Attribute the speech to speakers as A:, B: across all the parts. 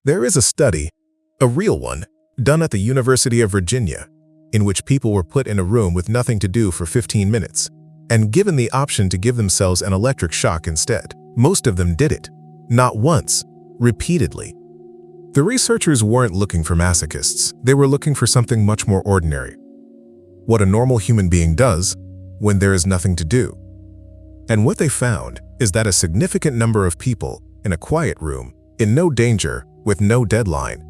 A: There is a study, a real one, done at the University of Virginia, in which people were put in a room with nothing to do for 15 minutes and given the option to give themselves an electric shock instead. Most of them did it. Not once, repeatedly. The researchers weren't looking for masochists. They were looking for something much more ordinary. What a normal human being does when there is nothing to do. And what they found is that a significant number of people in a quiet room, in no danger, with no deadline,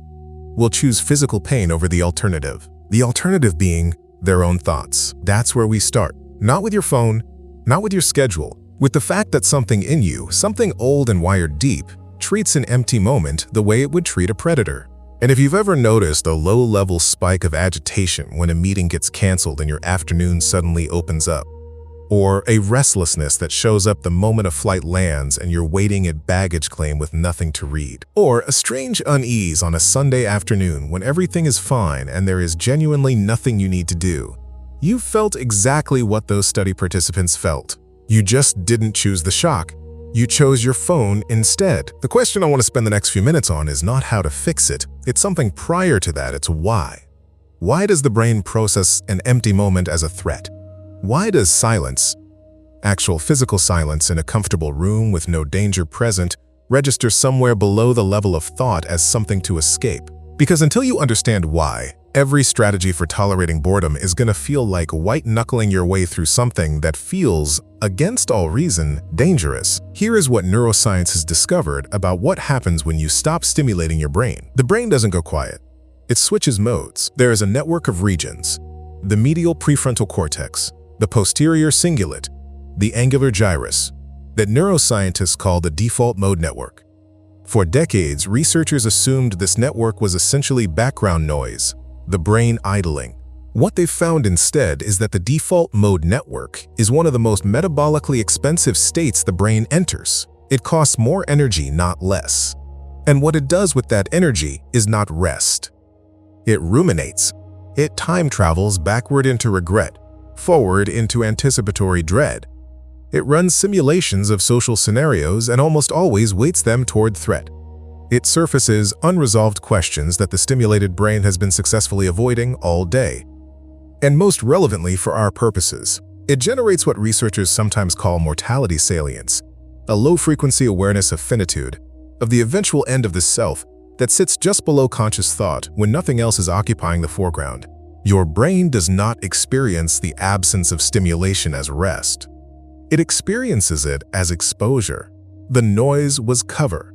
A: will choose physical pain over the alternative. The alternative being their own thoughts. That's where we start. Not with your phone, not with your schedule, with the fact that something in you, something old and wired deep, treats an empty moment the way it would treat a predator. And if you've ever noticed a low-level spike of agitation when a meeting gets canceled and your afternoon suddenly opens up, or a restlessness that shows up the moment a flight lands and you're waiting at baggage claim with nothing to read, or a strange unease on a Sunday afternoon when everything is fine and there is genuinely nothing you need to do, you felt exactly what those study participants felt. You just didn't choose the shock. You chose your phone instead. The question I want to spend the next few minutes on is not how to fix it. It's something prior to that. It's why. Why does the brain process an empty moment as a threat? Why does silence, actual physical silence in a comfortable room with no danger present, register somewhere below the level of thought as something to escape? Because until you understand why, every strategy for tolerating boredom is going to feel like white-knuckling your way through something that feels, against all reason, dangerous. Here is what neuroscience has discovered about what happens when you stop stimulating your brain. The brain doesn't go quiet. It switches modes. There is a network of regions: the medial prefrontal cortex, the posterior cingulate, the angular gyrus, that neuroscientists call the default mode network. For decades, researchers assumed this network was essentially background noise, the brain idling. What they've found instead is that the default mode network is one of the most metabolically expensive states the brain enters. It costs more energy, not less. And what it does with that energy is not rest. It ruminates. It time travels backward into regret, forward into anticipatory dread. It runs simulations of social scenarios and almost always weights them toward threat. It surfaces unresolved questions that the stimulated brain has been successfully avoiding all day. And most relevantly for our purposes, it generates what researchers sometimes call mortality salience, a low-frequency awareness of finitude, of the eventual end of the self that sits just below conscious thought when nothing else is occupying the foreground. Your brain does not experience the absence of stimulation as rest. It experiences it as exposure. The noise was cover.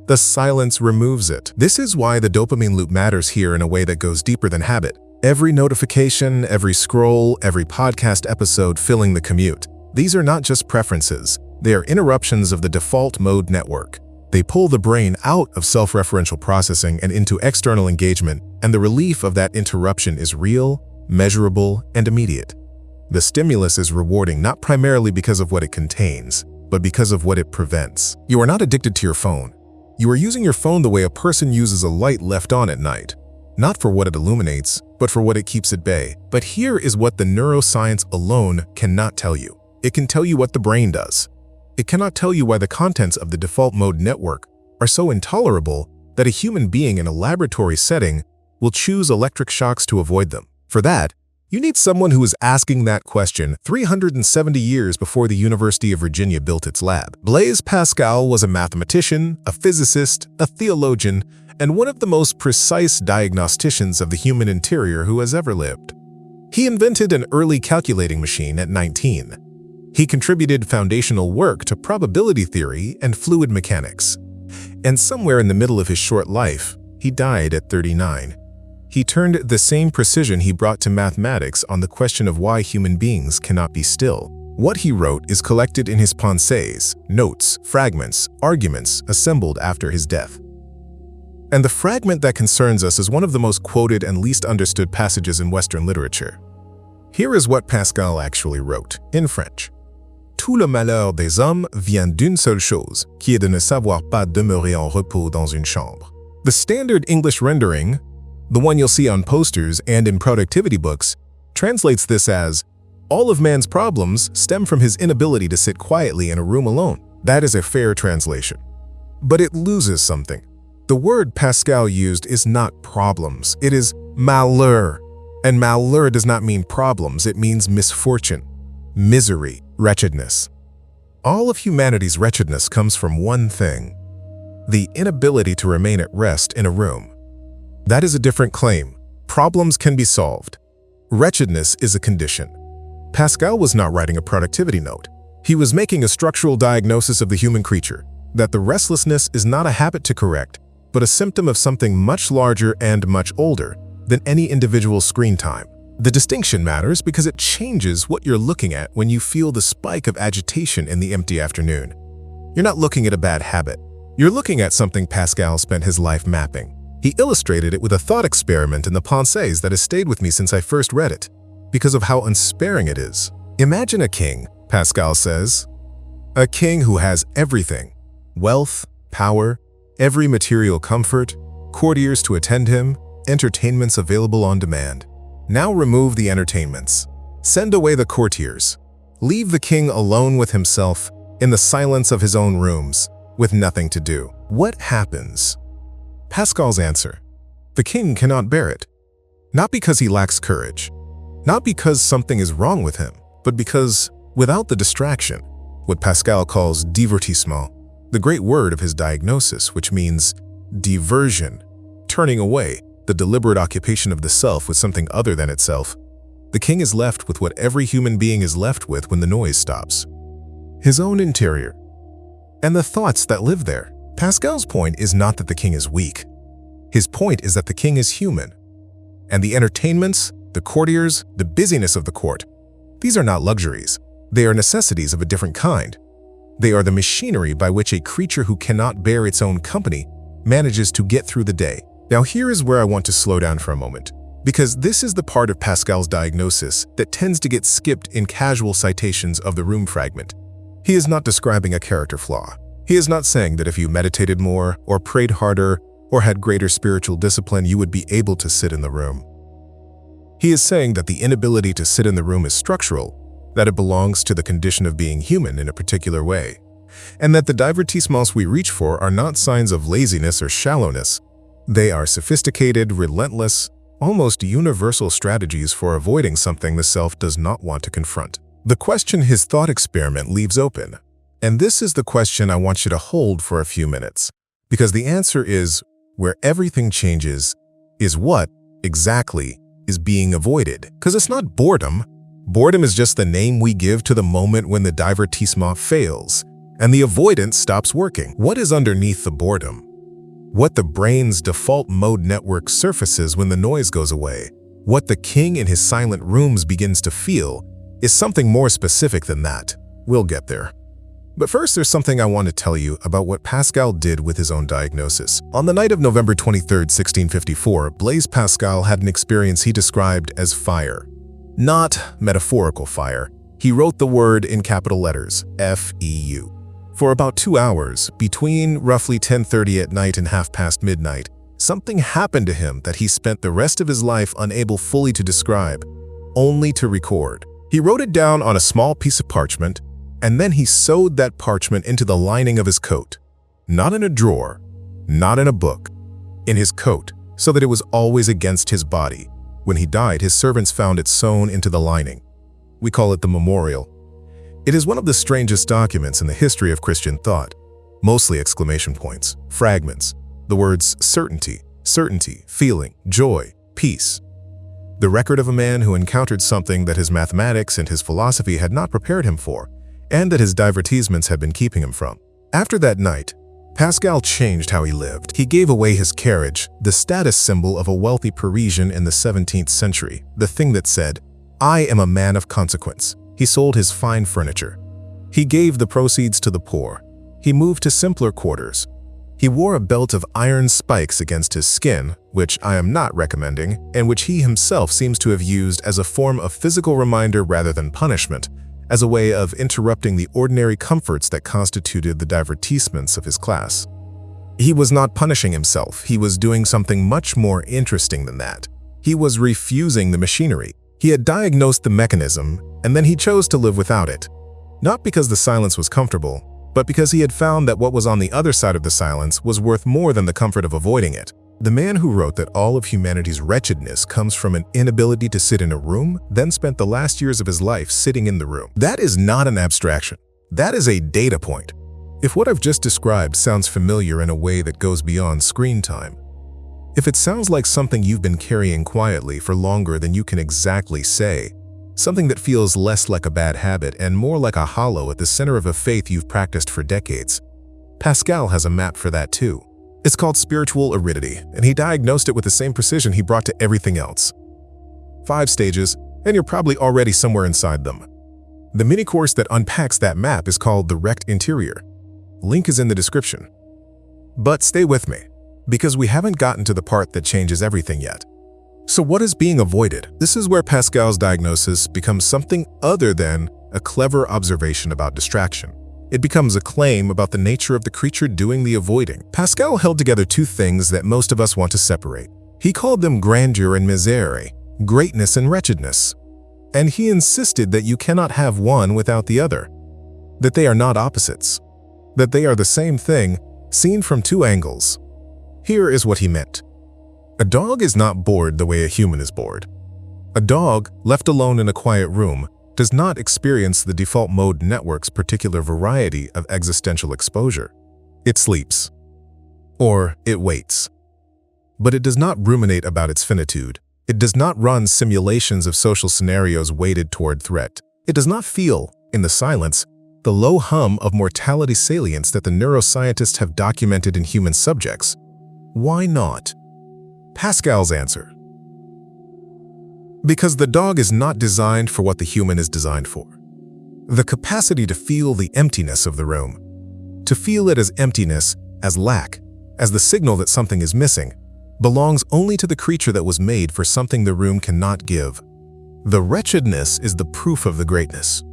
A: The silence removes it. This is why the dopamine loop matters here in a way that goes deeper than habit. Every notification, every scroll, every podcast episode filling the commute. These are not just preferences. They are interruptions of the default mode network. They pull the brain out of self-referential processing and into external engagement, and the relief of that interruption is real, measurable, and immediate. The stimulus is rewarding not primarily because of what it contains, but because of what it prevents. You are not addicted to your phone. You are using your phone the way a person uses a light left on at night, not for what it illuminates, but for what it keeps at bay. But here is what the neuroscience alone cannot tell you. It can tell you what the brain does. It cannot tell you why the contents of the default mode network are so intolerable that a human being in a laboratory setting will choose electric shocks to avoid them. For that, you need someone who was asking that question 370 years before the University of Virginia built its lab. Blaise Pascal was a mathematician, a physicist, a theologian, and one of the most precise diagnosticians of the human interior who has ever lived. He invented an early calculating machine at 19. He contributed foundational work to probability theory and fluid mechanics. And somewhere in the middle of his short life, he died at 39. He turned the same precision he brought to mathematics on the question of why human beings cannot be still. What he wrote is collected in his Pensées, notes, fragments, arguments assembled after his death. And the fragment that concerns us is one of the most quoted and least understood passages in Western literature. Here is what Pascal actually wrote, in French. Tout le malheur des hommes vient d'une seule chose, qui est de ne savoir pas demeurer en repos dans une chambre. The standard English rendering, the one you'll see on posters and in productivity books, translates this as, all of man's problems stem from his inability to sit quietly in a room alone. That is a fair translation. But it loses something. The word Pascal used is not problems, it is malheur. And malheur does not mean problems, it means misfortune, misery, wretchedness. All of humanity's wretchedness comes from one thing: the inability to remain at rest in a room. That is a different claim. Problems can be solved. Wretchedness is a condition. Pascal was not writing a productivity note. He was making a structural diagnosis of the human creature, that the restlessness is not a habit to correct, but a symptom of something much larger and much older than any individual screen time. The distinction matters because it changes what you're looking at when you feel the spike of agitation in the empty afternoon. You're not looking at a bad habit. You're looking at something Pascal spent his life mapping. He illustrated it with a thought experiment in the Pensées that has stayed with me since I first read it, because of how unsparing it is. Imagine a king, Pascal says. A king who has everything: wealth, power, every material comfort, courtiers to attend him, entertainments available on demand. Now remove the entertainments. Send away the courtiers. Leave the king alone with himself, in the silence of his own rooms, with nothing to do. What happens? Pascal's answer: the king cannot bear it. Not because he lacks courage, not because something is wrong with him, but because, without the distraction, what Pascal calls divertissement, the great word of his diagnosis, which means diversion, turning away, the deliberate occupation of the self with something other than itself, the king is left with what every human being is left with when the noise stops: his own interior and the thoughts that live there. Pascal's point is not that the king is weak. His point is that the king is human. And the entertainments, the courtiers, the busyness of the court, these are not luxuries. They are necessities of a different kind. They are the machinery by which a creature who cannot bear its own company manages to get through the day. Now here is where I want to slow down for a moment, because this is the part of Pascal's diagnosis that tends to get skipped in casual citations of the room fragment. He is not describing a character flaw. He is not saying that if you meditated more, or prayed harder, or had greater spiritual discipline, you would be able to sit in the room. He is saying that the inability to sit in the room is structural, that it belongs to the condition of being human in a particular way, and that the divertissements we reach for are not signs of laziness or shallowness. They are sophisticated, relentless, almost universal strategies for avoiding something the self does not want to confront. The question his thought experiment leaves open, and this is the question I want you to hold for a few minutes, because the answer is, where everything changes, is what, exactly, is being avoided. Because it's not boredom. Boredom is just the name we give to the moment when the divertissement fails, and the avoidance stops working. What is underneath the boredom? What the brain's default mode network surfaces when the noise goes away, what the king in his silent rooms begins to feel, is something more specific than that. We'll get there. But first, there's something I want to tell you about what Pascal did with his own diagnosis. On the night of November 23, 1654, Blaise Pascal had an experience he described as fire. Not metaphorical fire. He wrote the word in capital letters, F-E-U. For about 2 hours, between roughly 10:30 at night and midnight, something happened to him that he spent the rest of his life unable fully to describe, only to record. He wrote it down on a small piece of parchment, and then he sewed that parchment into the lining of his coat. Not in a drawer, not in a book, in his coat, so that it was always against his body. When he died, his servants found it sewn into the lining. We call it the memorial. It is one of the strangest documents in the history of Christian thought. Mostly exclamation points, fragments, the words certainty, certainty, feeling, joy, peace. The record of a man who encountered something that his mathematics and his philosophy had not prepared him for, and that his divertissements had been keeping him from. After that night, Pascal changed how he lived. He gave away his carriage, the status symbol of a wealthy Parisian in the 17th century, the thing that said, "I am a man of consequence." He sold his fine furniture. He gave the proceeds to the poor. He moved to simpler quarters. He wore a belt of iron spikes against his skin, which I am not recommending, and which he himself seems to have used as a form of physical reminder rather than punishment, as a way of interrupting the ordinary comforts that constituted the divertissements of his class. He was not punishing himself. He was doing something much more interesting than that. He was refusing the machinery. He had diagnosed the mechanism, and then he chose to live without it. Not because the silence was comfortable, but because he had found that what was on the other side of the silence was worth more than the comfort of avoiding it. The man who wrote that all of humanity's wretchedness comes from an inability to sit in a room, then spent the last years of his life sitting in the room. That is not an abstraction. That is a data point. If what I've just described sounds familiar in a way that goes beyond screen time, if it sounds like something you've been carrying quietly for longer than you can exactly say, something that feels less like a bad habit and more like a hollow at the center of a faith you've practiced for decades, Pascal has a map for that too. It's called spiritual aridity, and he diagnosed it with the same precision he brought to everything else. 5 stages, and you're probably already somewhere inside them. The mini-course that unpacks that map is called The Wrecked Interior. Link is in the description. But stay with me, because we haven't gotten to the part that changes everything yet. So what is being avoided? This is where Pascal's diagnosis becomes something other than a clever observation about distraction. It becomes a claim about the nature of the creature doing the avoiding. Pascal held together 2 things that most of us want to separate. He called them grandeur and misère, greatness and wretchedness. And he insisted that you cannot have one without the other, that they are not opposites, that they are the same thing, seen from 2 angles. Here is what he meant. A dog is not bored the way a human is bored. A dog, left alone in a quiet room, does not experience the default mode network's particular variety of existential exposure. It sleeps. Or it waits. But it does not ruminate about its finitude. It does not run simulations of social scenarios weighted toward threat. It does not feel, in the silence, the low hum of mortality salience that the neuroscientists have documented in human subjects. Why not? Pascal's answer. Because the dog is not designed for what the human is designed for. The capacity to feel the emptiness of the room, to feel it as emptiness, as lack, as the signal that something is missing, belongs only to the creature that was made for something the room cannot give. The wretchedness is the proof of the greatness.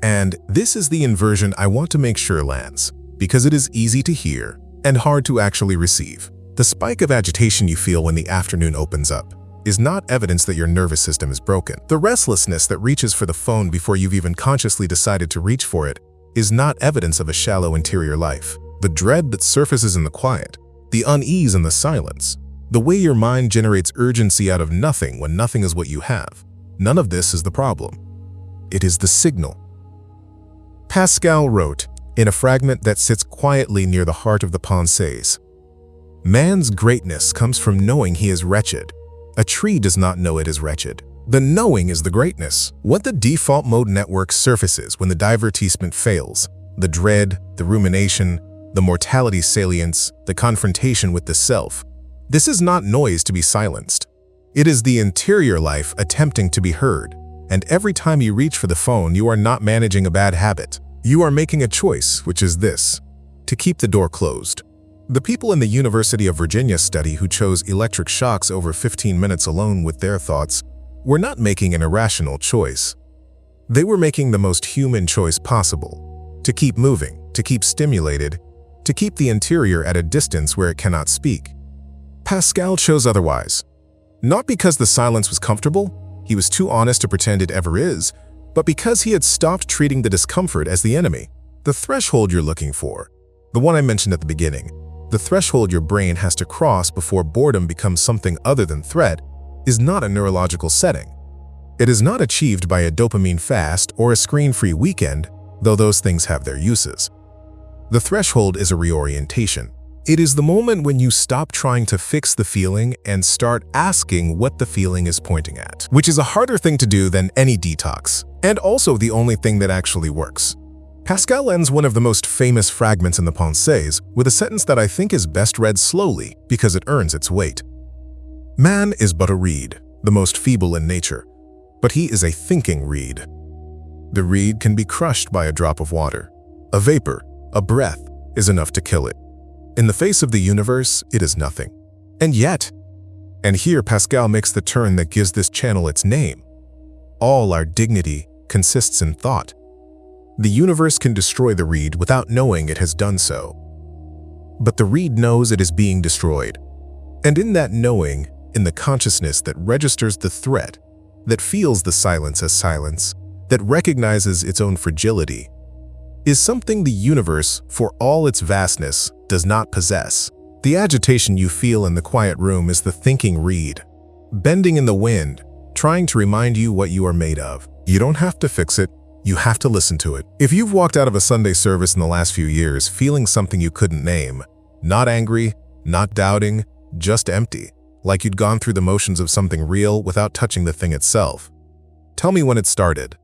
A: And this is the inversion I want to make sure lands, because it is easy to hear and hard to actually receive. The spike of agitation you feel when the afternoon opens up is not evidence that your nervous system is broken. The restlessness that reaches for the phone before you've even consciously decided to reach for it is not evidence of a shallow interior life. The dread that surfaces in the quiet, the unease in the silence, the way your mind generates urgency out of nothing when nothing is what you have, none of this is the problem. It is the signal. Pascal wrote, in a fragment that sits quietly near the heart of the Pensées, "Man's greatness comes from knowing he is wretched. A tree does not know it is wretched. The knowing is the greatness." What the default mode network surfaces when the divertissement fails, the dread, the rumination, the mortality salience, the confrontation with the self, this is not noise to be silenced. It is the interior life attempting to be heard. And every time you reach for the phone, you are not managing a bad habit. You are making a choice, which is this: to keep the door closed. The people in the University of Virginia study who chose electric shocks over 15 minutes alone with their thoughts were not making an irrational choice. They were making the most human choice possible: to keep moving, to keep stimulated, to keep the interior at a distance where it cannot speak. Pascal chose otherwise. Not because the silence was comfortable, he was too honest to pretend it ever is, but because he had stopped treating the discomfort as the enemy. The threshold you're looking for, the one I mentioned at the beginning, the threshold your brain has to cross before boredom becomes something other than threat, is not a neurological setting. It is not achieved by a dopamine fast or a screen-free weekend, though those things have their uses. The threshold is a reorientation. It is the moment when you stop trying to fix the feeling and start asking what the feeling is pointing at, which is a harder thing to do than any detox, and also the only thing that actually works. Pascal ends one of the most famous fragments in the Pensées with a sentence that I think is best read slowly because it earns its weight. "Man is but a reed, the most feeble in nature, but he is a thinking reed. The reed can be crushed by a drop of water. A vapor, a breath, is enough to kill it. In the face of the universe, it is nothing. And yet," and here Pascal makes the turn that gives this channel its name, "all our dignity consists in thought. The universe can destroy the reed without knowing it has done so. But the reed knows it is being destroyed. And in that knowing, in the consciousness that registers the threat, that feels the silence as silence, that recognizes its own fragility, is something the universe, for all its vastness, does not possess. The agitation you feel in the quiet room is the thinking reed, bending in the wind, trying to remind you what you are made of. You don't have to fix it, you have to listen to it. If you've walked out of a Sunday service in the last few years feeling something you couldn't name, not angry, not doubting, just empty, like you'd gone through the motions of something real without touching the thing itself, tell me when it started.